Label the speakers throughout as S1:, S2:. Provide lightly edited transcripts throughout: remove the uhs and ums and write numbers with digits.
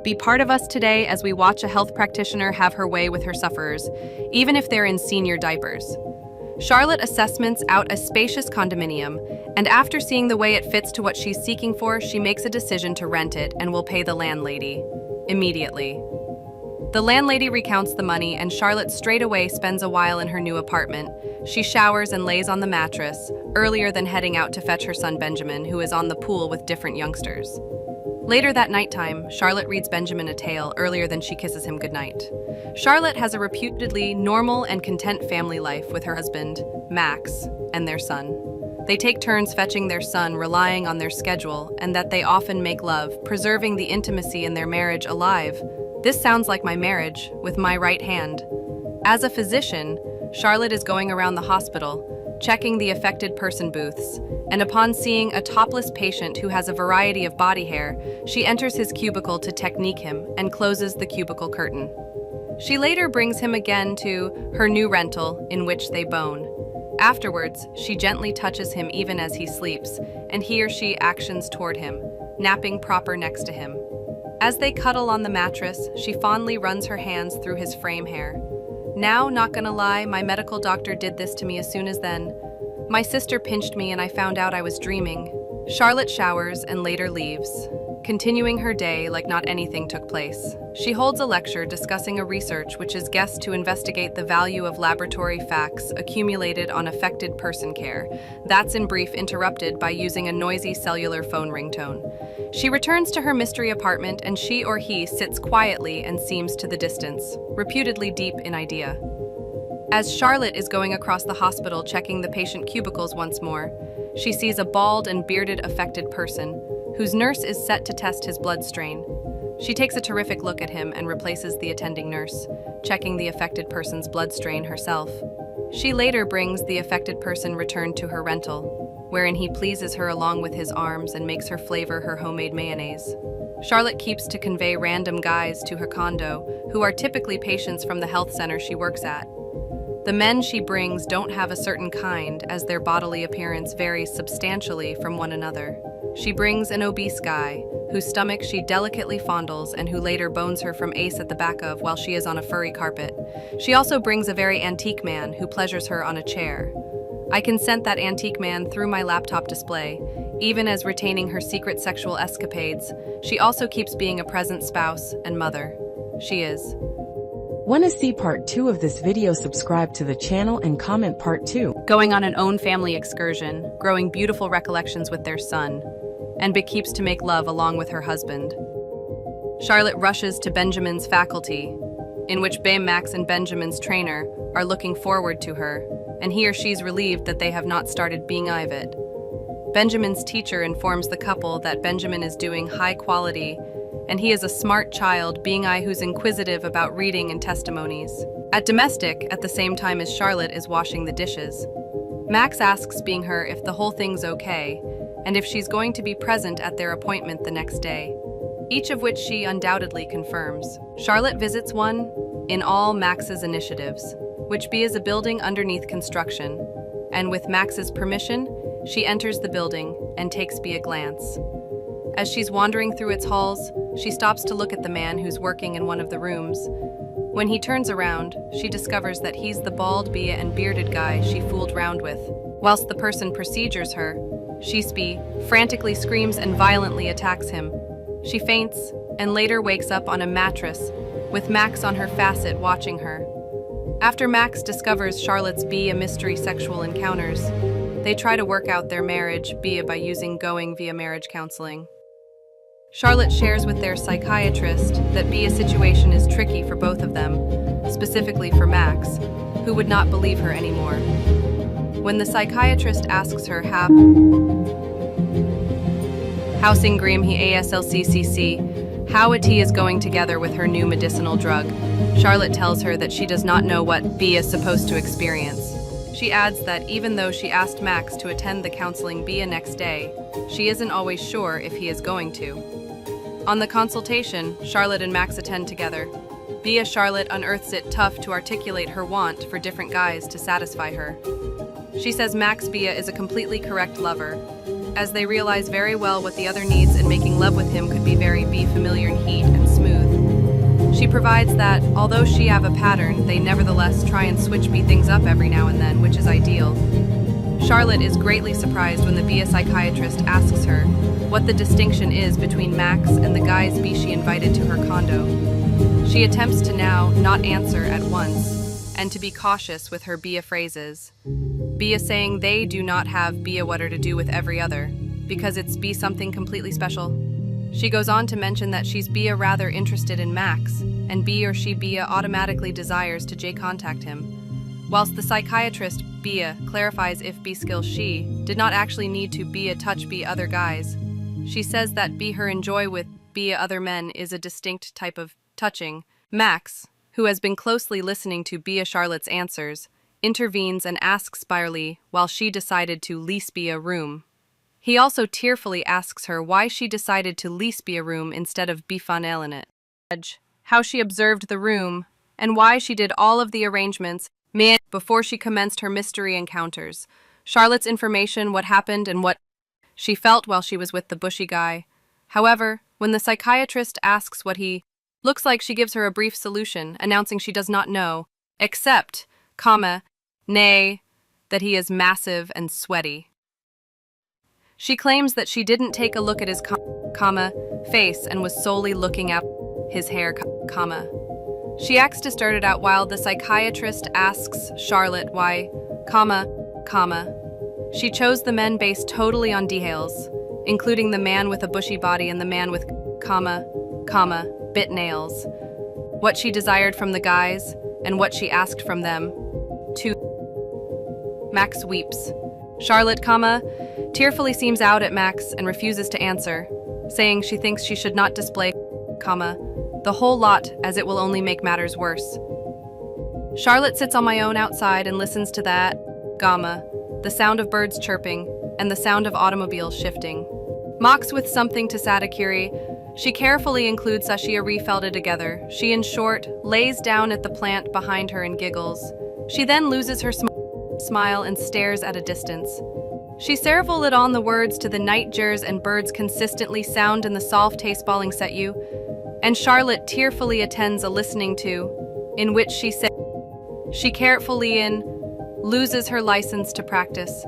S1: Be part of us today as we watch a health practitioner have her way with her sufferers, even if they're in senior diapers. Charlotte assessments out a spacious condominium, and after seeing the way it fits to what she's seeking for, she makes a decision to rent it and will pay the landlady immediately. The landlady recounts the money, and Charlotte straight away spends a while in her new apartment. She showers and lays on the mattress, earlier than heading out to fetch her son Benjamin, who is on the pool with different youngsters. Later that nighttime, Charlotte reads Benjamin a tale earlier than she kisses him goodnight. Charlotte has a reputedly normal and content family life with her husband, Max, and their son. They take turns fetching their son, relying on their schedule, and that they often make love, preserving the intimacy in their marriage alive. This sounds like my marriage, with my right hand. As a physician, Charlotte is going around the hospital, checking the affected person booths, and upon seeing a topless patient who has a variety of body hair, she enters his cubicle to technique him and closes the cubicle curtain. She later brings him again to her new rental, in which they bone. Afterwards, she gently touches him even as he sleeps, and he or she actions toward him, napping proper next to him. As they cuddle on the mattress, she fondly runs her hands through his frame hair. Now, not gonna lie, my medical doctor did this to me as soon as then. My sister pinched me and I found out I was dreaming. Charlotte showers and later leaves, continuing her day like not anything took place. She holds a lecture discussing a research which is guessed to investigate the value of laboratory facts accumulated on affected person care. That's in brief interrupted by using a noisy cellular phone ringtone. She returns to her mystery apartment and she or he sits quietly and seems to the distance, reputedly deep in idea. As Charlotte is going across the hospital checking the patient cubicles once more, she sees a bald and bearded affected person, whose nurse is set to test his blood strain. She takes a terrific look at him and replaces the attending nurse, checking the affected person's blood strain herself. She later brings the affected person returned to her rental, wherein he pleases her along with his arms and makes her flavor her homemade mayonnaise. Charlotte keeps to convey random guys to her condo, who are typically patients from the health center she works at. The men she brings don't have a certain kind, as their bodily appearance varies substantially from one another. She brings an obese guy, whose stomach she delicately fondles and who later bones her from Ace at the back of while she is on a furry carpet. She also brings a very antique man who pleasures her on a chair. I can scent that antique man through my laptop display, even as retaining her secret sexual escapades. She also keeps being a present spouse and mother. She is.
S2: Want to see part 2 of this video? Subscribe to the channel and comment part 2.
S1: Going on an own family excursion, growing beautiful recollections with their son, and keeps to make love along with her husband. Charlotte rushes to Benjamin's faculty, in which Max and Benjamin's trainer are looking forward to her, and he or she's relieved that they have not started being it. Benjamin's teacher informs the couple that Benjamin is doing high quality and he is a smart child, who's inquisitive about reading and testimonies. At domestic, at the same time as Charlotte is washing the dishes. Max asks her if the whole thing's okay, and if she's going to be present at their appointment the next day, each of which she undoubtedly confirms. Charlotte visits one in all Max's initiatives, which is a building underneath construction, and with Max's permission, she enters the building and takes a glance. As she's wandering through its halls, she stops to look at the man who's working in one of the rooms. When he turns around, she discovers that he's the bald and bearded guy she fooled round with. Whilst the person procedures her, she frantically screams and violently attacks him. She faints and later wakes up on a mattress, with Max on her facet watching her. After Max discovers Charlotte's a mystery sexual encounters, they try to work out their marriage by using going via marriage counseling. Charlotte shares with their psychiatrist that a situation is tricky for both of them, specifically for Max, who would not believe her anymore. When the psychiatrist asks her how Singrim he ASLCCC, how it is going together with her new medicinal drug, Charlotte tells her that she does not know what B is supposed to experience. She adds that even though she asked Max to attend the counseling next day, she isn't always sure if he is going to. On the consultation, Charlotte and Max attend together. Charlotte unearths it tough to articulate her want for different guys to satisfy her. She says Max is a completely correct lover, as they realize very well what the other needs, and making love with him could be very familiar and heat and smooth. provides that, although she have a pattern, they nevertheless try and switch B things up every now and then, which is ideal. Charlotte is greatly surprised when the Bia psychiatrist asks her what the distinction is between Max and the guys B she invited to her condo. She attempts to now not answer at once, and to be cautious with her Bia phrases. Bia saying they do not have Bia whatter to do with every other, because it's be something completely special. She goes on to mention that she's Bia rather interested in Max, and Bia automatically desires to J contact him. Whilst the psychiatrist, Bia, clarifies if B skills she did not actually need to Bia touch B other guys. She says that B her enjoy with Bia other men is a distinct type of touching. Max, who has been closely listening to Bia Charlotte's answers, intervenes and asks Spirely while she decided to lease Bia a room. He also tearfully asks her why she decided to lease Bia a room instead of be fun in it. How she observed the room, and why she did all of the arrangements before she commenced her mystery encounters. Charlotte's information, what happened and what she felt while she was with the bushy guy. However, when the psychiatrist asks what he looks like, she gives her a brief solution, announcing she does not know, except, nay, that he is massive and sweaty. She claims that she didn't take a look at his face and was solely looking at his hair, She acts to start it out while the psychiatrist asks Charlotte why, she chose the men based totally on details, including the man with a bushy body and the man with, bit nails, what she desired from the guys, and what she asked from them. 2. Max weeps. Charlotte, tearfully seems out at Max and refuses to answer, saying she thinks she should not display, the whole lot, as it will only make matters worse. Charlotte sits on my own outside and listens to that, the sound of birds chirping, and the sound of automobiles shifting. Mocks with something to Sadakiri, she carefully includes Sashia refelted together. She, in short, lays down at the plant behind her and giggles. She then loses her smile and stares at a distance. She serval it on the words to the night jers and birds consistently sound in the soft taste balling set you, and Charlotte tearfully attends a listening to, in which she says she carefully loses her license to practice.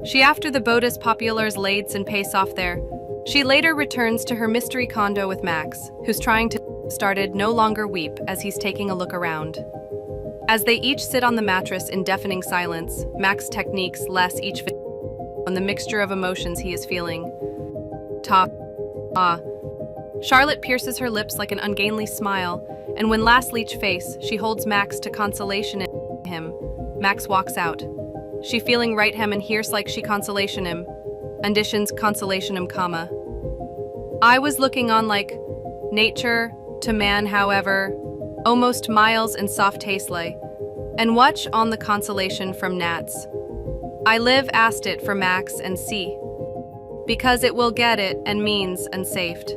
S1: She after the Bodis populars lades and pace off there. She later returns to her mystery condo with Max, who's trying to started no longer weep as he's taking a look around. As they each sit on the mattress in deafening silence, Max techniques less each on the mixture of emotions he is feeling. Charlotte pierces her lips like an ungainly smile, and when last leech face, she holds Max to consolation him. Max walks out. She feeling right him and hears like she consolation him. Conditions consolation him, I was looking on like nature to man, however, almost miles and soft taste lay, and watch on the consolation from gnats. I live asked it for Max and see, because it will get it and means and saved.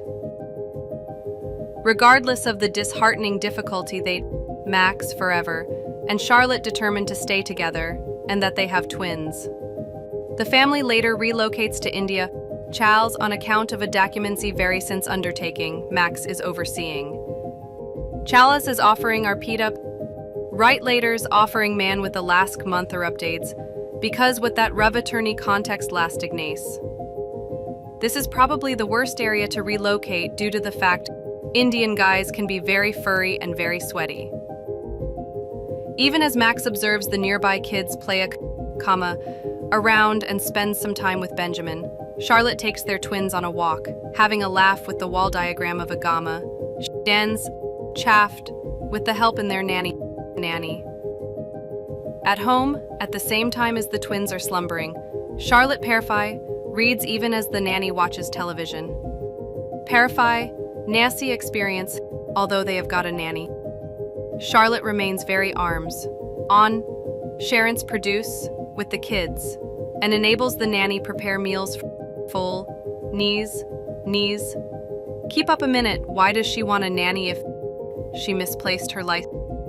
S1: Regardless of the disheartening difficulty, they Max forever, and Charlotte determined to stay together, and that they have twins. The family later relocates to India, Charles on account of a documency very since undertaking Max is overseeing. Chalice is offering our up, right later's offering man with the last month or updates, because with that rev attorney context last ignace. This is probably the worst area to relocate due to the fact Indian guys can be very furry and very sweaty. Even as Max observes the nearby kids play around and spends some time with Benjamin, Charlotte takes their twins on a walk, having a laugh with the wall diagram of a gamma. She stands, chaffed, with the help in their nanny. At home, at the same time as the twins are slumbering, Charlotte Parafai reads even as the nanny watches television. Parafai, Nancy experience, although they have got a nanny. Charlotte remains very arms on Sharon's produce with the kids and enables the nanny prepare meals full knees. Keep up a minute. Why does she want a nanny if she misplaced her life?